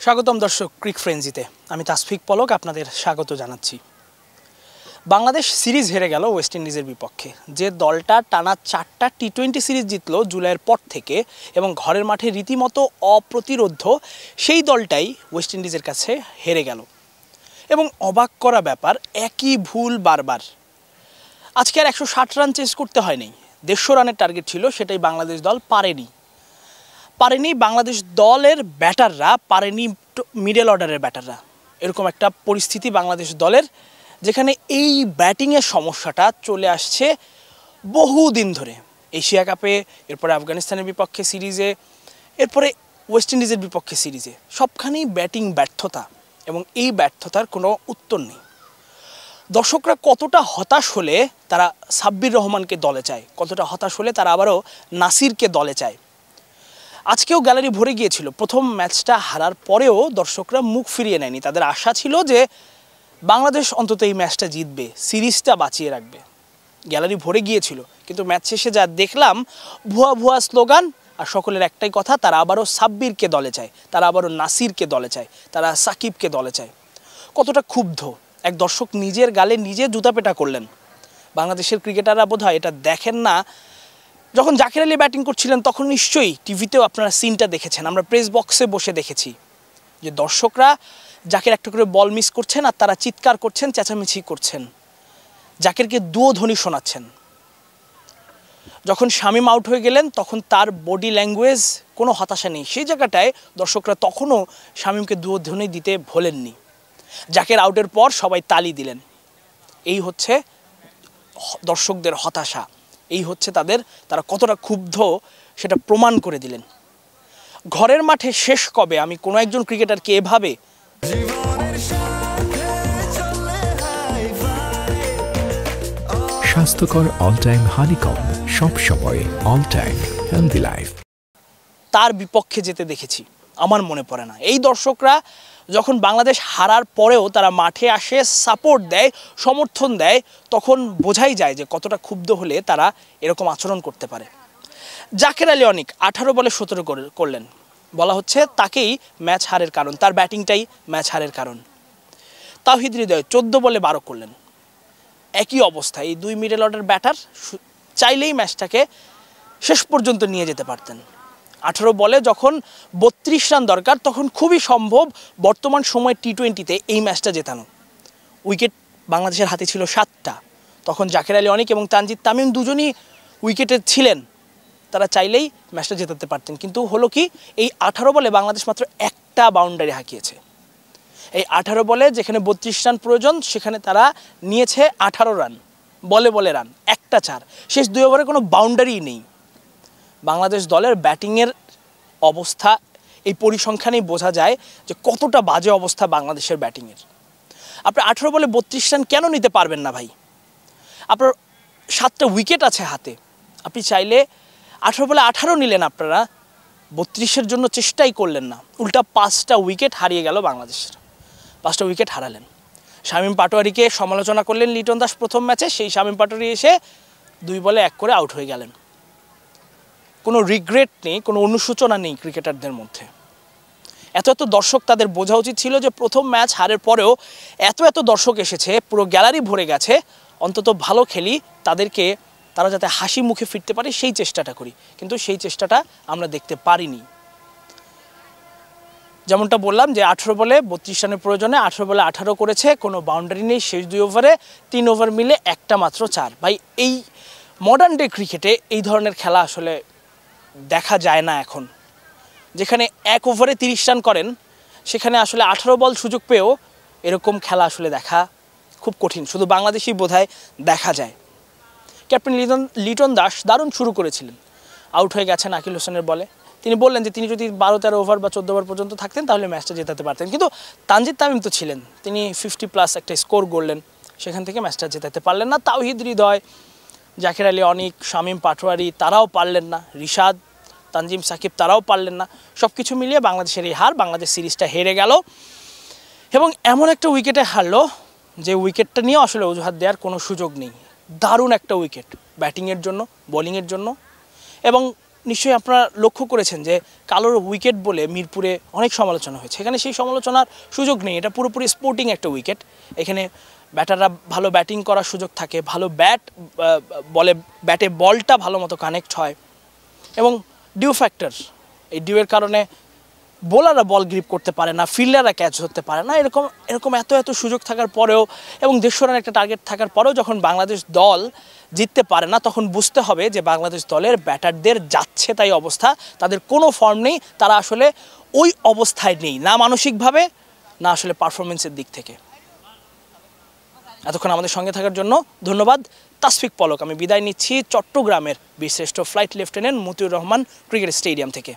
স্বাগতম দর্শক ক্রিক ফ্রেঞ্জিতে। আমি তাসফিক পলক আপনাদের স্বাগত জানাচ্ছি। বাংলাদেশ সিরিজ হেরে গেল ওয়েস্ট ইন্ডিজের বিপক্ষে। যে দলটা টানা 4টা টি-20 সিরিজ জিতল জুলাইয়ের পর থেকে এবং ঘরের মাঠে রীতিমতো অপ্রতিরোধ্য, সেই দলটাই ওয়েস্ট ইন্ডিজের কাছে হেরে গেল। এবং অবাক করা ব্যাপার, একই ভুল বারবার। আজকে আর 160 রান চেস করতে হয়নি, 150 রানের টার্গেট ছিল, সেটাই বাংলাদেশ দল পারেনি। বাংলাদেশ দলের ব্যাটাররা পারেনি, মিডল অর্ডারের ব্যাটাররা। এরকম একটা পরিস্থিতি বাংলাদেশ দলের, যেখানে এই ব্যাটিংয়ের সমস্যাটা চলে আসছে বহুদিন ধরে। এশিয়া কাপে, এরপরে আফগানিস্তানের বিপক্ষে সিরিজে, এরপরে ওয়েস্ট ইন্ডিজের বিপক্ষে সিরিজে, সবখানেই ব্যাটিং ব্যর্থতা এবং এই ব্যর্থতার কোনো উত্তর নেই। দর্শকরা কতটা হতাশ হলে তারা সাব্বির রহমানকে দলে চায়, কতটা হতাশ হলে তারা আবারও নাসিরকে দলে চায়। আজকেও গ্যালারি ভরে গিয়েছিল। প্রথম ম্যাচটা হারার পরেও দর্শকরা মুখ ফিরিয়ে নেয়নি। তাদের আশা ছিল যে বাংলাদেশ অন্তত এই ম্যাচটা জিতবে, সিরিজটা বাঁচিয়ে রাখবে। গ্যালারি ভরে গিয়েছিল, কিন্তু ম্যাচ শেষে যা দেখলাম, ভুয়া ভুয়া স্লোগান, আর সকলের একটাই কথা, তারা আবারও সাব্বিরকে দলে চায়, তারা আবারও নাসিরকে দলে চায়, তারা সাকিবকে দলে চায়। কতটা ক্ষুব্ধ এক দর্শক নিজের গালে নিজে জুতা পেটা করলেন। বাংলাদেশের ক্রিকেটাররা বোধহয় এটা দেখেন না। যখন জাকির আলী ব্যাটিং করছিলেন তখন নিশ্চয়ই টিভিতেও আপনারা সিনটা দেখেছেন, আমরা প্রেস বক্সে বসে দেখেছি যে দর্শকরা জাকির একটা করে বল মিস করছেন আর তারা চিৎকার করছেন, চেঁচামেচি করছেন, জাকিরকে দুধ্বনি শোনাচ্ছেন। যখন শামীম আউট হয়ে গেলেন তখন তার বডি ল্যাঙ্গুয়েজ কোনো হতাশা নেই, সেই জায়গাটায় দর্শকরা তখনও শামীমকে দুধ্বনি দিতে ভোলেননি। জাকির আউটের পর সবাই তালি দিলেন। এই হচ্ছে দর্শকদের হতাশা, এই হচ্ছে তারা কতটা ক্ষুব্ধ সেটা প্রমাণ করে দিলেন। ঘরের মাঠে শেষ কবে আমি কোনো একজন ক্রিকেটারকে এভাবে স্বাস্থ্যকর অল টাইম হানিকম, সব সময় অল টাইম হেলদি লাইফ, তার বিপক্ষে যেতে দেখেছি আমার মনে পড়ে না। এই দর্শকরা যখন বাংলাদেশ হারার পরেও তারা মাঠে আসে, সাপোর্ট দেয়, সমর্থন দেয়, তখন বোঝাই যায় যে কতটা ক্ষুব্ধ হলে তারা এরকম আচরণ করতে পারে। জাকির আলী অনিক 18 বলে 17 করলেন, বলা হচ্ছে তাকেই ম্যাচ হারের কারণ, তার ব্যাটিংটাই ম্যাচ হারের কারণ। তাওহিদ হৃদয় 14 বলে 12 করলেন। একই অবস্থা, এই দুই মিডল অর্ডার ব্যাটার চাইলেই ম্যাচটাকে শেষ পর্যন্ত নিয়ে যেতে পারতেন। 18 বলে যখন 32 রান দরকার, তখন খুবই সম্ভব বর্তমান সময় টি-20তে এই ম্যাচটা জেতানো। উইকেট বাংলাদেশের হাতে ছিল 7টা, তখন জাকির আলী অনিক এবং তানজিদ তামিম দুজনই উইকেটে ছিলেন, তারা চাইলেই ম্যাচটা জেতাতে পারতেন। কিন্তু হলো কি, এই 18 বলে বাংলাদেশ মাত্র একটা বাউন্ডারি হাঁকিয়েছে। এই 18 বলে যেখানে 32 রান প্রয়োজন, সেখানে তারা নিয়েছে 18 রান, বলে রান, একটা 4। শেষ 2 ওভারে কোনো বাউন্ডারিই নেই। বাংলাদেশ দলের ব্যাটিংয়ের অবস্থা এই পরিসংখ্যানেই বোঝা যায় যে কতটা বাজে অবস্থা বাংলাদেশের ব্যাটিংয়ের। আপনি 18 বলে 32 রান কেন নিতে পারবেন না ভাই? আপনার 7টা উইকেট আছে হাতে, আপনি চাইলে 18 বলে 18 নিলেন, আপনারা 32-এর জন্য চেষ্টাই করলেন না। উল্টা 5টা উইকেট হারিয়ে গেল বাংলাদেশের, 5টা উইকেট হারালেন। শামীম পাটোয়ারিকে সমালোচনা করলেন লিটন দাস প্রথম ম্যাচে, সেই শামীম পাটোয়ারি এসে 2 বলে 1 করে আউট হয়ে গেলেন। কোনো রিগ্রেট নেই, কোনো অনুশোচনা নেই ক্রিকেটারদের মধ্যে। এত দর্শক, তাদের বোঝা উচিত ছিল যে প্রথম ম্যাচ হারের পরেও এত দর্শক এসেছে, পুরো গ্যালারি ভরে গেছে, অন্তত ভালো খেলি, তারা যাতে হাসি মুখে ফিরতে পারে সেই চেষ্টাটা করি। কিন্তু সেই চেষ্টাটা আমরা দেখতে পারিনি। যেমনটা বললাম যে 18 বলে 32 রানের প্রয়োজনে 18 বলে 18 করেছে, কোনো বাউন্ডারি নেই। শেষ 2 ওভারে 3 ওভার মিলে একটা মাত্র 4। ভাই, এই মডার্ন ডে ক্রিকেটে এই ধরনের খেলা আসলে দেখা যায় না এখন। যেখানে 1 ওভারে 30 রান করেন, সেখানে আসলে 18 বল সুযোগ পেয়েও এরকম খেলা আসলে দেখা খুব কঠিন, শুধু বাংলাদেশই বোধহয় দেখা যায়। ক্যাপ্টেন লিটন দাস দারুণ শুরু করেছিলেন, আউট হয়ে গেছেন আকিল হোসেনের বলে। তিনি বললেন যে তিনি যদি 12-13 ওভার বা 14 ওভার পর্যন্ত থাকতেন তাহলে ম্যাচটা জেতাতে পারতেন। কিন্তু তানজিদ তামিম তো ছিলেন, তিনি 50+ একটা স্কোর করলেন, সেখান থেকে ম্যাচটা জেতাতে পারলেন না। তাওহিদ হৃদয়, জাকির আলী অনিক, শামীম পাটোয়ারি, তারাও পারলেন না। রিশাদ, তানজিম সাকিব, তারাও পারলেন না। সব কিছু মিলিয়ে বাংলাদেশের এই হার, বাংলাদেশ সিরিজটা হেরে গেল। এবং এমন একটা উইকেটে হারলো যে উইকেটটা নিয়ে আসলে অজুহাত দেওয়ার কোনো সুযোগ নেই। দারুণ একটা উইকেট ব্যাটিংয়ের জন্য, বোলিংয়ের জন্য, এবং নিশ্চয়ই আপনারা লক্ষ্য করেছেন যে কালোর উইকেট বলে মিরপুরে অনেক সমালোচনা হয়েছে। এখানে সেই সমালোচনার সুযোগ নেই, এটা পুরোপুরি স্পোর্টিং একটা উইকেট। এখানে ব্যাটাররা ভালো ব্যাটিং করার সুযোগ থাকে, ভালো ব্যাটে বলটা ভালো মতো কানেক্ট হয় এবং ডিউ ফ্যাক্টর, এই ডিউয়ের কারণে বোলাররা বল গ্রিপ করতে পারে না, ফিল্ডাররা ক্যাচ ধরতে পারে না। এরকম এত সুযোগ থাকার পরেও এবং 150 রানের একটা টার্গেট থাকার পরেও যখন বাংলাদেশ দল জিততে পারে না, তখন বুঝতে হবে যে বাংলাদেশ দলের ব্যাটারদের যাচ্ছে তাই অবস্থা, তাদের কোনো ফর্ম নেই, তারা আসলে ওই অবস্থায় নেই, না মানসিকভাবে না আসলে পারফরমেন্সের দিক থেকে। এতক্ষণ আমাদের সঙ্গে থাকার জন্য ধন্যবাদ। তাসফিক পলক, আমি বিদায় নিচ্ছি চট্টগ্রামের বীরশ্রেষ্ঠ flight lieutenant Motiur Rahman cricket stadium থেকে।